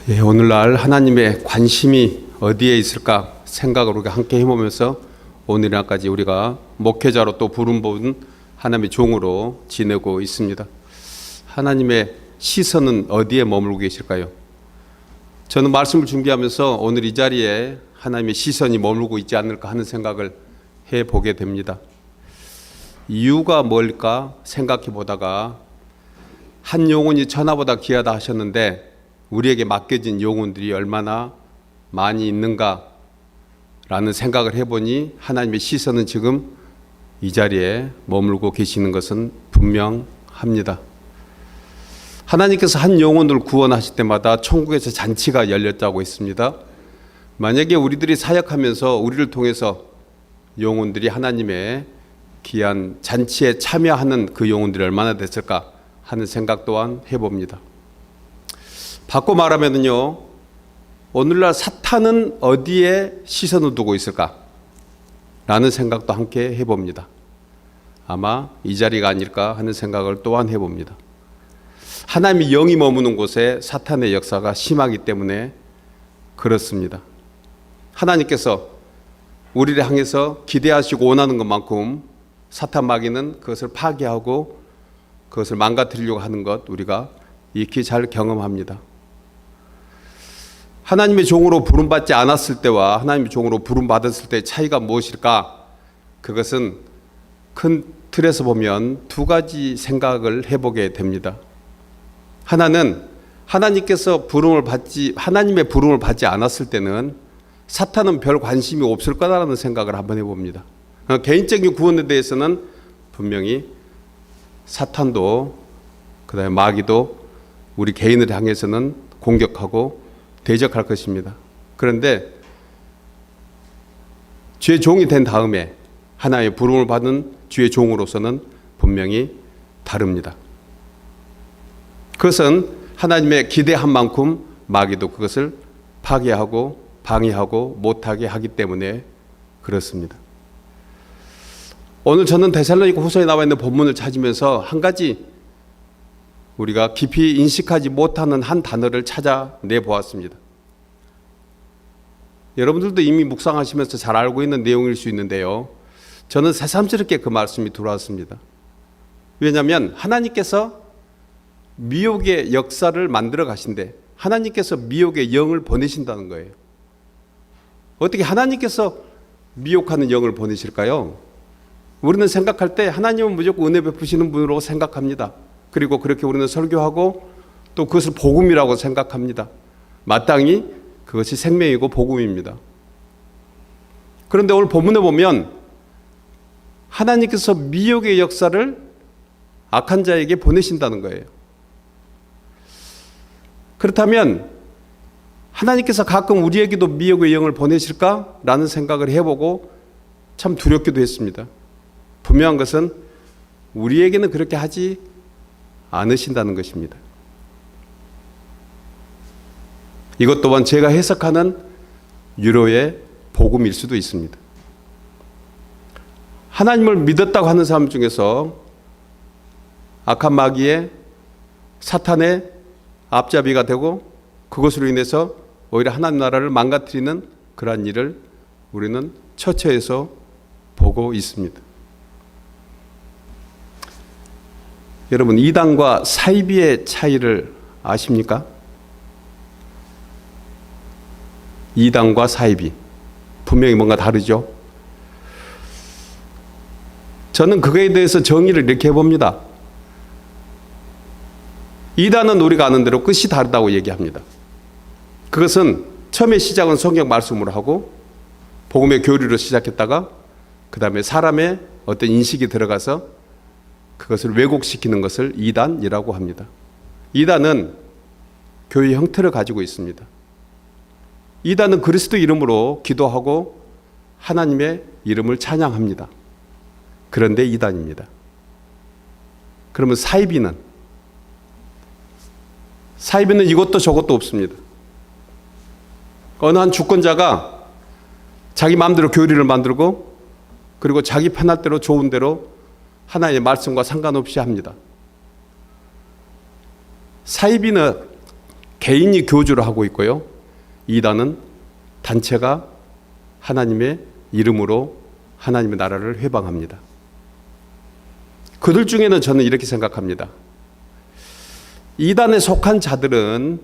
오늘날 하나님의 관심이 어디에 있을까 생각을 우리가 함께 해보면서 오늘날까지 우리가 목회자로 또 부름받은 하나님의 종으로 지내고 있습니다. 하나님의 시선은 어디에 머물고 계실까요? 저는 말씀을 준비하면서 오늘 이 자리에 하나님의 시선이 머물고 있지 않을까 하는 생각을 해보게 됩니다. 이유가 뭘까 생각해 보다가 한 영혼이 천하보다 귀하다 하셨는데 우리에게 맡겨진 영혼들이 얼마나 많이 있는가 라는 생각을 해보니 하나님의 시선은 지금 이 자리에 머물고 계시는 것은 분명합니다. 하나님께서 한 영혼을 구원하실 때마다 천국에서 잔치가 열렸다고 했습니다. 만약에 우리들이 사역하면서 우리를 통해서 영혼들이 하나님의 귀한 잔치에 참여하는 그 영혼들이 얼마나 됐을까 하는 생각 또한 해봅니다. 바꿔 말하면요, 오늘날 사탄은 어디에 시선을 두고 있을까 라는 생각도 함께 해봅니다. 아마 이 자리가 아닐까 하는 생각을 또한 해봅니다. 하나님의 영이 머무는 곳에 사탄의 역사가 심하기 때문에 그렇습니다. 하나님께서 우리를 향해서 기대하시고 원하는 것만큼 사탄 마귀는 그것을 파괴하고 그것을 망가뜨리려고 하는 것 우리가 익히 잘 경험합니다. 하나님의 종으로 부름받지 않았을 때와 하나님의 종으로 부름받았을 때의 차이가 무엇일까? 그것은 큰 틀에서 보면 두 가지 생각을 해보게 됩니다. 하나는 하나님의 부름을 받지 않았을 때는 사탄은 별 관심이 없을 거라는 생각을 한번 해봅니다. 개인적인 구원에 대해서는 분명히 사탄도 그다음에 마귀도 우리 개인을 향해서는 공격하고 대적할 것입니다. 그런데 주의 종이 된 다음에 하나의 부름을 받은 주의 종으로서는 분명히 다릅니다. 그것은 하나님의 기대한 만큼 마귀도 그것을 파괴하고 방해하고 못하게 하기 때문에 그렇습니다. 오늘 저는 데살로니가 후서에 나와 있는 본문을 찾으면서 한 가지 우리가 깊이 인식하지 못하는 한 단어를 찾아내 보았습니다. 여러분들도 이미 묵상하시면서 잘 알고 있는 내용일 수 있는데요, 저는 새삼스럽게 그 말씀이 들어왔습니다. 왜냐하면 하나님께서 미혹의 역사를 만들어 가신데 하나님께서 미혹의 영을 보내신다는 거예요. 어떻게 하나님께서 미혹하는 영을 보내실까요? 우리는 생각할 때 하나님은 무조건 은혜 베푸시는 분으로 생각합니다. 그리고 그렇게 우리는 설교하고 또 그것을 복음이라고 생각합니다. 마땅히 그것이 생명이고 복음입니다. 그런데 오늘 본문에 보면 하나님께서 미혹의 역사를 악한 자에게 보내신다는 거예요. 그렇다면 하나님께서 가끔 우리에게도 미혹의 영을 보내실까라는 생각을 해보고 참 두렵기도 했습니다. 분명한 것은 우리에게는 그렇게 하지 않으신다는 것입니다. 이것 또한 제가 해석하는 유로의 복음일 수도 있습니다. 하나님을 믿었다고 하는 사람 중에서 악한 마귀의 사탄의 앞잡이가 되고 그것으로 인해서 오히려 하나님 나라를 망가뜨리는 그러한 일을 우리는 처처에서 보고 있습니다. 여러분, 이단과 사이비의 차이를 아십니까? 이단과 사이비 분명히 뭔가 다르죠. 저는 그거에 대해서 정의를 이렇게 해봅니다. 이단은 우리가 아는 대로 끝이 다르다고 얘기합니다. 그것은 처음에 시작은 성경 말씀으로 하고 복음의 교리로 시작했다가 그 다음에 사람의 어떤 인식이 들어가서 그것을 왜곡시키는 것을 이단이라고 합니다. 이단은 교회 형태를 가지고 있습니다. 이단은 그리스도 이름으로 기도하고 하나님의 이름을 찬양합니다. 그런데 이단입니다. 그러면 사이비는 이것도 저것도 없습니다. 어느 한 주권자가 자기 마음대로 교리를 만들고 그리고 자기 편할 대로 좋은 대로 하나님의 말씀과 상관없이 합니다. 사이비는 개인이 교주를 하고 있고요. 이단은 단체가 하나님의 이름으로 하나님의 나라를 회방합니다. 그들 중에는 저는 이렇게 생각합니다. 이단에 속한 자들은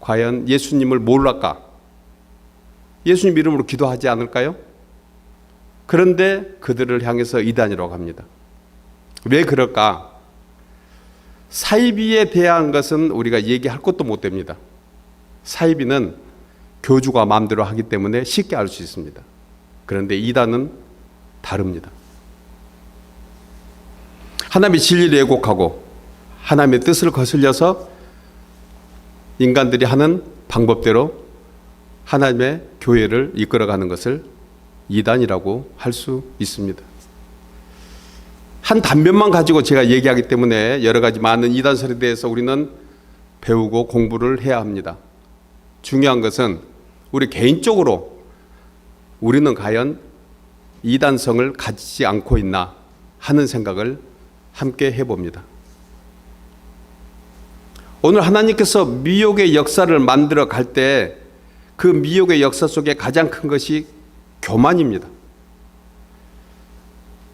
과연 예수님을 몰랄까? 예수님 이름으로 기도하지 않을까요? 그런데 그들을 향해서 이단이라고 합니다. 왜 그럴까? 사이비에 대한 것은 우리가 얘기할 것도 못 됩니다. 사이비는 교주가 마음대로 하기 때문에 쉽게 알 수 있습니다. 그런데 이단은 다릅니다. 하나님의 진리를 왜곡하고 하나님의 뜻을 거슬려서 인간들이 하는 방법대로 하나님의 교회를 이끌어가는 것을 이단이라고 할 수 있습니다. 한 단면만 가지고 제가 얘기하기 때문에 여러 가지 많은 이단설에 대해서 우리는 배우고 공부를 해야 합니다. 중요한 것은 우리 개인적으로 우리는 과연 이단성을 가지지 않고 있나 하는 생각을 함께 해봅니다. 오늘 하나님께서 미혹의 역사를 만들어 갈 때 그 미혹의 역사 속에 가장 큰 것이 교만입니다.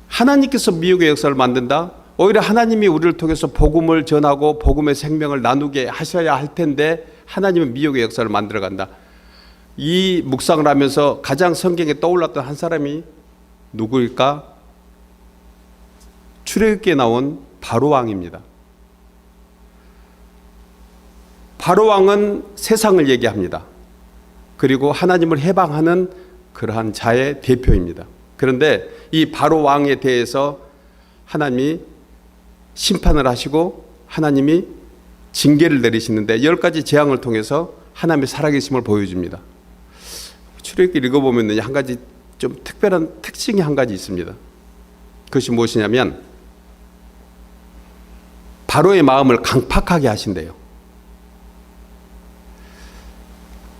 하나님께서 미혹의 역사를 만든다? 오히려 하나님이 우리를 통해서 복음을 전하고 복음의 생명을 나누게 하셔야 할 텐데 하나님은 미혹의 역사를 만들어 간다. 이 묵상을 하면서 가장 성경에 떠올랐던 한 사람이 누구일까? 출애굽기에 나온 바로왕입니다. 바로왕은 세상을 얘기합니다. 그리고 하나님을 해방하는 그러한 자의 대표입니다. 그런데 이 바로왕에 대해서 하나님이 심판을 하시고 하나님이 징계를 내리시는데 10가지 재앙을 통해서 하나님의 살아계심을 보여줍니다. 출애굽기 읽어보면 한 가지 좀 특별한 특징이 한 가지 있습니다. 그것이 무엇이냐면 바로의 마음을 강팍하게 하신대요.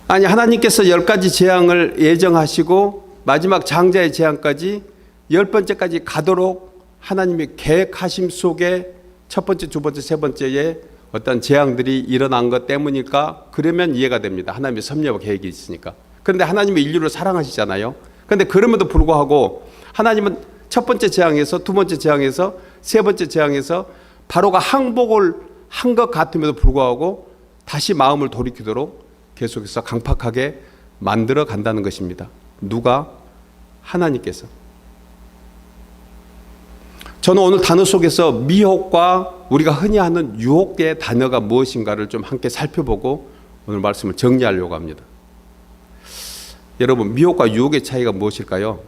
아니, 하나님께서 10가지 재앙을 예정하시고 마지막 장자의 재앙까지 10번째까지 가도록 하나님의 계획하심 속에 첫 번째, 두 번째, 세 번째에 어떤 재앙들이 일어난 것 때문일까? 그러면 이해가 됩니다. 하나님의 섭리와 계획이 있으니까. 그런데 하나님의 인류를 사랑하시잖아요. 그런데 그럼에도 불구하고 하나님은 첫 번째 재앙에서, 두 번째 재앙에서, 세 번째 재앙에서 바로가 항복을 한 것 같음에도 불구하고 다시 마음을 돌이키도록 계속해서 강팍하게 만들어 간다는 것입니다. 누가? 하나님께서. 저는 오늘 단어 속에서 미혹과 우리가 흔히 하는 유혹의 단어가 무엇인가를 좀 함께 살펴보고 오늘 말씀을 정리하려고 합니다. 여러분, 미혹과 유혹의 차이가 무엇일까요?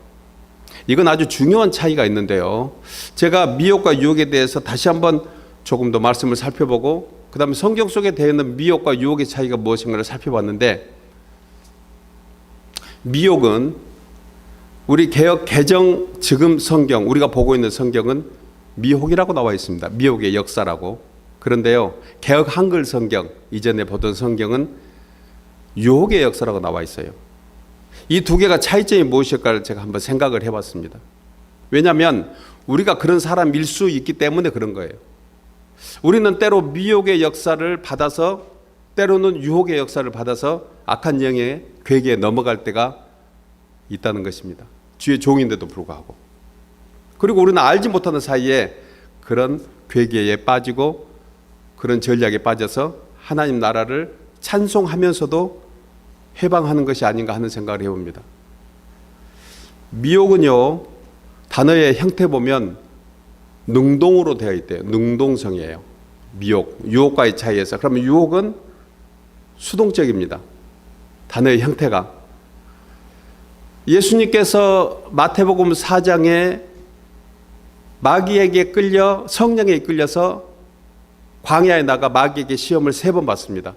이건 아주 중요한 차이가 있는데요. 제가 미혹과 유혹에 대해서 다시 한번 조금 더 말씀을 살펴보고 그 다음에 성경 속에 되어 있는 미혹과 유혹의 차이가 무엇인가를 살펴봤는데, 미혹은 우리 개역 개정 지금 성경, 우리가 보고 있는 성경은 미혹이라고 나와 있습니다. 미혹의 역사라고. 그런데요, 개역 한글 성경, 이전에 보던 성경은 유혹의 역사라고 나와 있어요. 이 두 개가 차이점이 무엇일까를 제가 한번 생각을 해봤습니다. 왜냐하면 우리가 그런 사람일 수 있기 때문에 그런 거예요. 우리는 때로 미혹의 역사를 받아서, 때로는 유혹의 역사를 받아서 악한 영의 괴계에 넘어갈 때가 있다는 것입니다. 주의 종인데도 불구하고. 그리고 우리는 알지 못하는 사이에 그런 괴계에 빠지고 그런 전략에 빠져서 하나님 나라를 찬송하면서도 해방하는 것이 아닌가 하는 생각을 해봅니다. 미혹은요, 단어의 형태 보면 능동으로 되어 있대요. 능동성이에요. 미혹, 유혹과의 차이에서. 그러면 유혹은 수동적입니다. 단어의 형태가. 예수님께서 마태복음 4장에 마귀에게 끌려, 성령에 이끌려서 광야에 나가 마귀에게 시험을 3번 받습니다.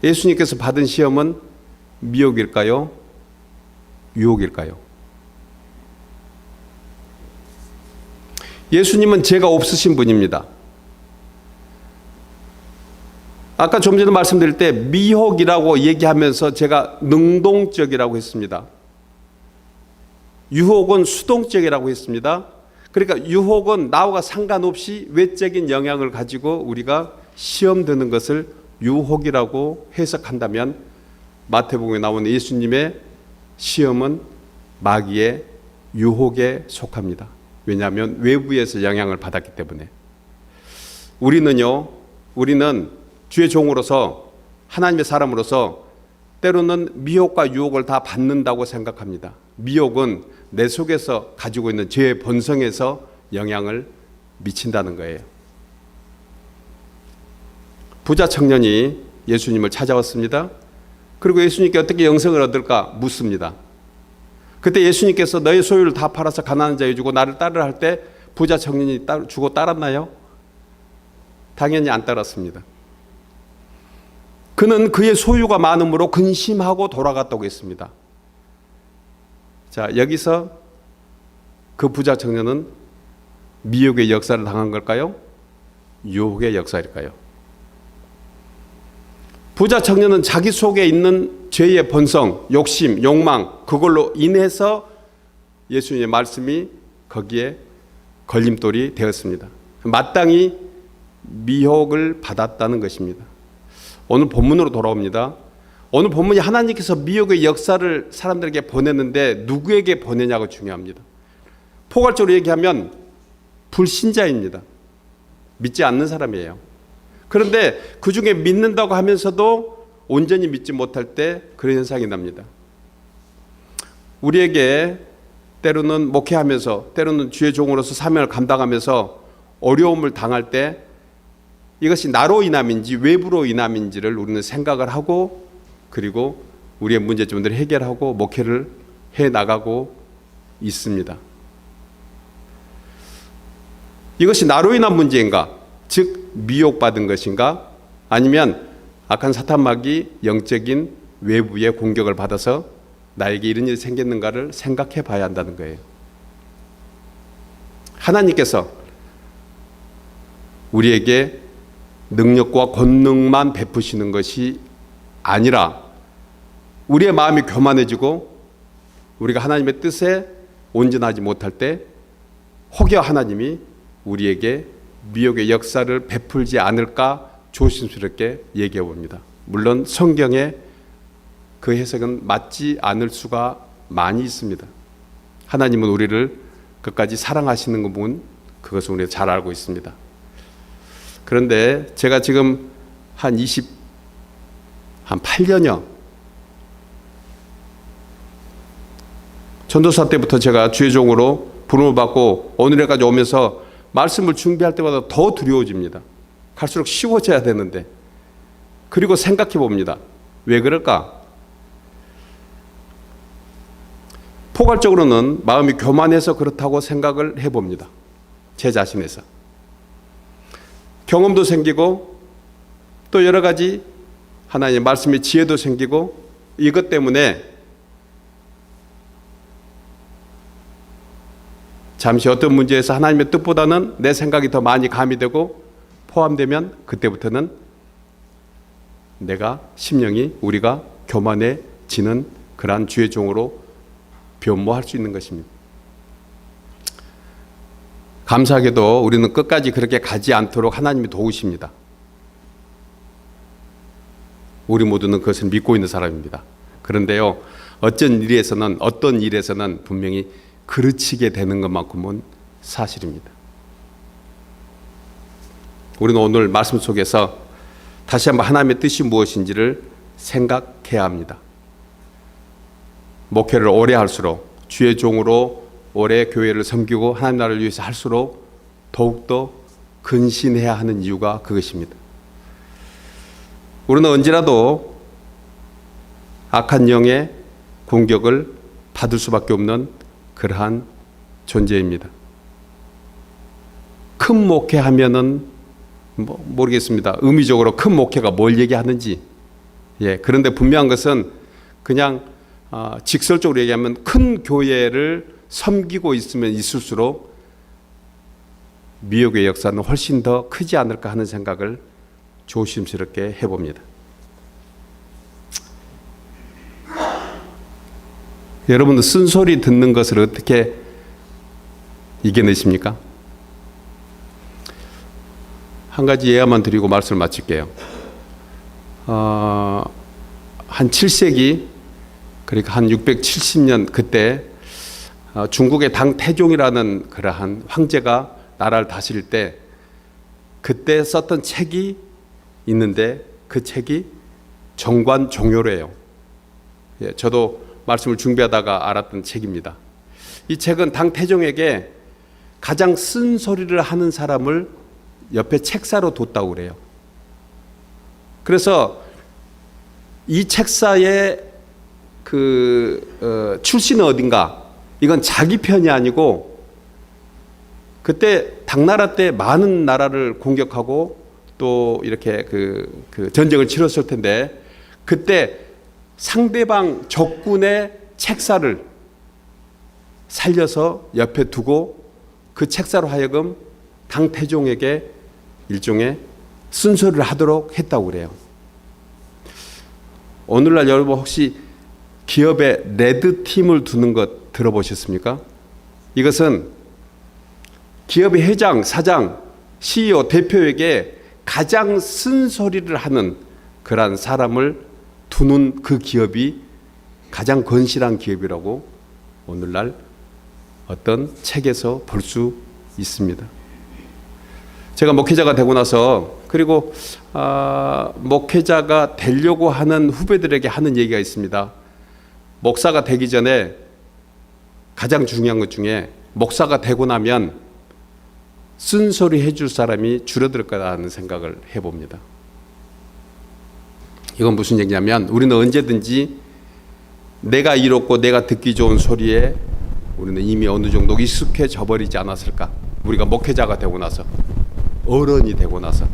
예수님께서 받은 시험은 미혹일까요? 유혹일까요? 예수님은 죄가 없으신 분입니다. 아까 좀 전에 말씀드릴 때 미혹이라고 얘기하면서 제가 능동적이라고 했습니다. 유혹은 수동적이라고 했습니다. 그러니까 유혹은 나와 상관없이 외적인 영향을 가지고 우리가 시험 드는 것을 유혹이라고 해석한다면 마태복음에 나오는 예수님의 시험은 마귀의 유혹에 속합니다. 왜냐하면 외부에서 영향을 받았기 때문에. 우리는 주의 종으로서, 하나님의 사람으로서 때로는 미혹과 유혹을 다 받는다고 생각합니다. 미혹은 내 속에서 가지고 있는 죄의 본성에서 영향을 미친다는 거예요. 부자 청년이 예수님을 찾아왔습니다. 그리고 예수님께 어떻게 영생을 얻을까 묻습니다. 그때 예수님께서 너의 소유를 다 팔아서 가난한 자에게 주고 나를 따르라 할 때 부자 청년이 주고 따랐나요? 당연히 안 따랐습니다. 그는 그의 소유가 많음으로 근심하고 돌아갔다고 했습니다. 자, 여기서 그 부자 청년은 미혹의 역사를 당한 걸까요? 유혹의 역사일까요? 부자 청년은 자기 속에 있는 죄의 본성, 욕심, 욕망, 그걸로 인해서 예수님의 말씀이 거기에 걸림돌이 되었습니다. 마땅히 미혹을 받았다는 것입니다. 오늘 본문으로 돌아옵니다. 오늘 본문이 하나님께서 미혹의 역사를 사람들에게 보냈는데 누구에게 보내냐가 중요합니다. 포괄적으로 얘기하면 불신자입니다. 믿지 않는 사람이에요. 그런데 그 중에 믿는다고 하면서도 온전히 믿지 못할 때 그런 현상이 납니다. 우리에게 때로는 목회하면서, 때로는 주의 종으로서 사명을 감당하면서 어려움을 당할 때 이것이 나로 인함인지 외부로 인함인지를 우리는 생각을 하고, 그리고 우리의 문제점들을 해결하고 목회를 해나가고 있습니다. 이것이 나로 인한 문제인가? 즉 미혹받은 것인가? 아니면 악한 사탄마귀 영적인 외부의 공격을 받아서 나에게 이런 일이 생겼는가를 생각해 봐야 한다는 거예요. 하나님께서 우리에게 능력과 권능만 베푸시는 것이 아니라 우리의 마음이 교만해지고 우리가 하나님의 뜻에 온전하지 못할 때 혹여 하나님이 우리에게 미혹의 역사를 베풀지 않을까 조심스럽게 얘기해 봅니다. 물론 성경에 그 해석은 맞지 않을 수가 많이 있습니다. 하나님은 우리를 끝까지 사랑하시는 부분, 그것을 우리가 잘 알고 있습니다. 그런데 제가 지금 한 8년여 전도사 때부터 제가 주의 종으로 부름을 받고 오늘까지 오면서 말씀을 준비할 때마다 더 두려워집니다. 갈수록 쉬워져야 되는데. 그리고 생각해 봅니다. 왜 그럴까? 포괄적으로는 마음이 교만해서 그렇다고 생각을 해봅니다. 제 자신에서. 경험도 생기고 또 여러 가지 하나님의 말씀의 지혜도 생기고 이것 때문에 잠시 어떤 문제에서 하나님의 뜻보다는 내 생각이 더 많이 가미되고 포함되면 그때부터는 내가 심령이 우리가 교만해지는 그러한 주의 종으로 변모할 수 있는 것입니다. 감사하게도 우리는 끝까지 그렇게 가지 않도록 하나님이 도우십니다. 우리 모두는 그것을 믿고 있는 사람입니다. 그런데요, 어떤 일에서는 분명히 그르치게 되는 것만큼은 사실입니다. 우리는 오늘 말씀 속에서 다시 한번 하나님의 뜻이 무엇인지를 생각해야 합니다. 목회를 오래 할수록, 주의 종으로 오래 교회를 섬기고 하나님 나라를 위해서 할수록 더욱더 근신해야 하는 이유가 그것입니다. 우리는 언제라도 악한 영의 공격을 받을 수밖에 없는 그러한 존재입니다. 큰 목회하면은 모르겠습니다. 의미적으로 큰 목회가 뭘 얘기하는지. 그런데 분명한 것은 그냥 직설적으로 얘기하면 큰 교회를 섬기고 있으면 있을수록 미혹의 역사는 훨씬 더 크지 않을까 하는 생각을 조심스럽게 해봅니다. 여러분들 쓴소리 듣는 것을 어떻게 이겨내십니까? 한 가지 예화만 드리고 말씀을 마칠게요. 한 7세기, 그러니까 한 670년 그때 중국의 당태종이라는 그러한 황제가 나라를 다스릴 때 그때 썼던 책이 있는데 그 책이 정관종요래요. 예, 저도 말씀을 준비하다가 알았던 책입니다. 이 책은 당태종에게 가장 쓴소리를 하는 사람을 옆에 책사로 뒀다고 그래요. 그래서 이 책사의 출신은 어딘가? 이건 자기 편이 아니고 그때 당나라 때 많은 나라를 공격하고 또 이렇게 전쟁을 치렀을 텐데 그때 상대방 적군의 책사를 살려서 옆에 두고 그 책사로 하여금 당태종에게 일종의 순서를 하도록 했다고 그래요. 오늘날 여러분 혹시 기업에 레드팀을 두는 것 들어보셨습니까? 이것은 기업의 회장, 사장, CEO, 대표에게 가장 쓴소리를 하는 그러한 사람을 두는 그 기업이 가장 건실한 기업이라고 오늘날 어떤 책에서 볼 수 있습니다. 제가 목회자가 되고 나서 그리고 목회자가 되려고 하는 후배들에게 하는 얘기가 있습니다. 목사가 되기 전에 가장 중요한 것 중에 목사가 되고 나면 쓴소리 해줄 사람이 줄어들 거라는 생각을 해봅니다. 이건 무슨 얘기냐면 우리는 언제든지 내가 이롭고 내가 듣기 좋은 소리에 우리는 이미 어느 정도 익숙해져 버리지 않았을까? 우리가 목회자가 되고 나서 어른이 되고 나서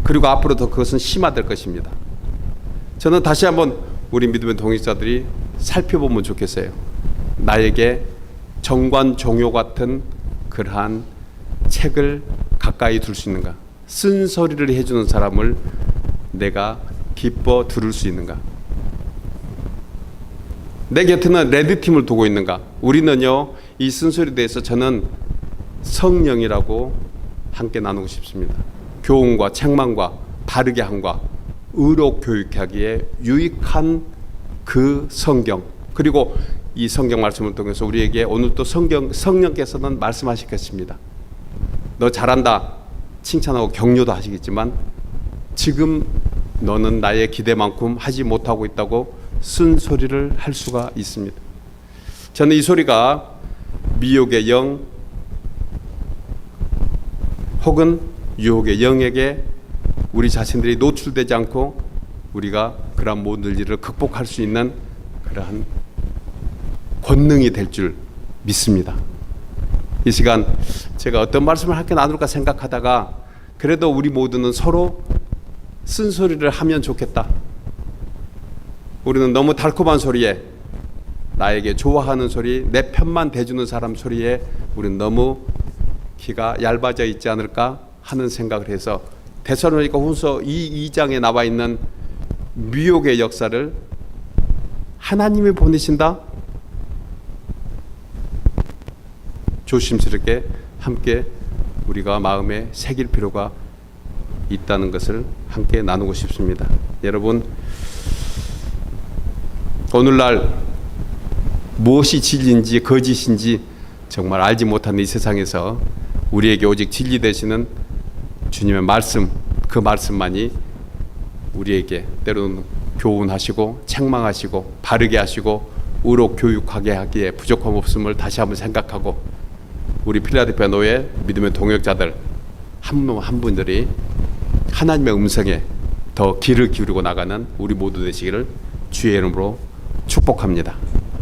그리고 앞으로 더 그것은 심화될 것입니다. 저는 다시 한번 우리 믿음의 동역자들이 살펴보면 좋겠어요. 나에게 정관종요 같은 그러한 책을 가까이 둘 수 있는가? 쓴소리를 해주는 사람을 내가 기뻐 들을 수 있는가? 내 곁에는 레드팀을 두고 있는가? 우리는요, 이 쓴소리에 대해서 저는 성령이라고 함께 나누고 싶습니다. 교훈과 책망과 바르게 함과 의로 교육하기에 유익한 그 성경, 그리고 이 성경 말씀을 통해서 우리에게 오늘 또 성령께서는 말씀하시겠습니다. 너 잘한다 칭찬하고 격려도 하시겠지만 지금 너는 나의 기대만큼 하지 못하고 있다고 쓴소리를 할 수가 있습니다. 저는 이 소리가 미혹의 영 혹은 유혹의 영에게 우리 자신들이 노출되지 않고 우리가 그러한 모든 일을 극복할 수 있는 그러한 권능이 될 줄 믿습니다. 이 시간 제가 어떤 말씀을 함께 나눌까 생각하다가 그래도 우리 모두는 서로 쓴소리를 하면 좋겠다. 우리는 너무 달콤한 소리에 나에게 좋아하는 소리, 내 편만 대주는 사람 소리에 우리는 너무 귀가 얇아져 있지 않을까 하는 생각을 해서 데살로니가 후서 2장에 나와 있는 미혹의 역사를 하나님이 보내신다? 조심스럽게 함께 우리가 마음에 새길 필요가 있다는 것을 함께 나누고 싶습니다. 여러분, 오늘날 무엇이 진리인지 거짓인지 정말 알지 못하는 이 세상에서 우리에게 오직 진리 되시는 주님의 말씀, 그 말씀만이 우리에게 때로는 교훈하시고 책망하시고 바르게 하시고 의로 교육하게 하기에 부족함 없음을 다시 한번 생각하고 우리 필라델피아 노예 믿음의 동역자들 한 분 한 분들이 하나님의 음성에 더 귀를 기울이고 나가는 우리 모두 되시기를 주의 이름으로 축복합니다.